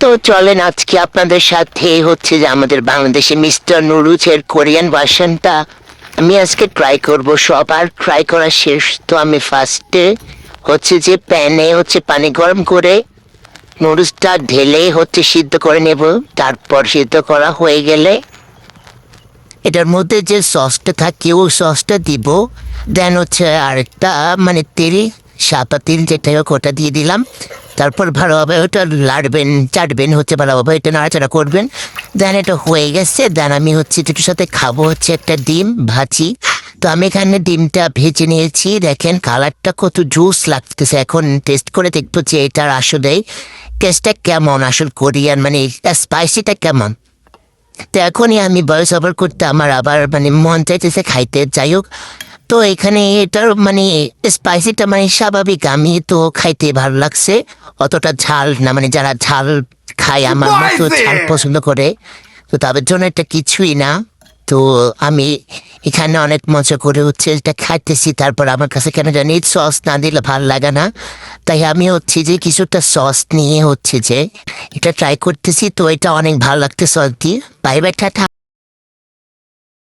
তো চলেন আজকে আপনাদের সাথে হচ্ছে যে আমাদের বাংলাদেশে মিস্টার নুডলসের কোরিয়ান ভার্সনটা আমি আজকে ট্রাই করব। সবার ট্রাই করা শেষ, তো আমি ফার্স্টে হচ্ছে যে প্যানে হচ্ছে পানি গরম করে নুডলসটা ঢেলে হচ্ছে সিদ্ধ করে নেব। তারপর সিদ্ধ করা হয়ে গেলে এটার মধ্যে যে সসটা থাকে ওই সসটা দিব। দেন হচ্ছে আরেকটা মানে তেল, সাদা তেল যেটা হোক ওটা দিয়ে দিলাম। তারপর ভালোভাবে ওটা লাড়বেন চাটবেন, হচ্ছে ভালোভাবে এটা নাড়াচাড়া করবেন। দেন এটা হয়ে গেছে। দেন আমি হচ্ছে যেটার সাথে খাবো হচ্ছে একটা ডিম ভাজি। তো আমি এখানে ডিমটা ভেজে নিয়েছি, দেখেন কালারটা কত জুস লাগতেছে। এখন টেস্ট করে দেখবো যে এটার আসলে টেস্টটা কেমন, আসল কোরিয়ান মানে স্পাইসিটা কেমন। তো এখনই আমি ভয়েস ওভার করতে আমার আবার মানে মন চাইতেছে খাইতে। যাই হোক, তো এখানে এটার মানে স্পাইসিটা মানে স্বাভাবিক, আমি তো খাইতে ভালো লাগছে। অতটা ঝাল না, মানে যারা ঝাল খায় আমার মতো ঝাল পছন্দ করে তো তাদের জন্য এটা কিছুই না। তো আমি এখানে অনেক মজা করে হচ্ছে এটা খাইতেছি। তারপর আমার কাছে কেন জানি সস না দিলে ভাল লাগে না, তাই আমি হচ্ছে যে কিছুটা সস নিয়ে হচ্ছে যে এটা ট্রাই করতেছি। তো এটা অনেক ভালো লাগছে সস দিয়ে। Bye bye, tata.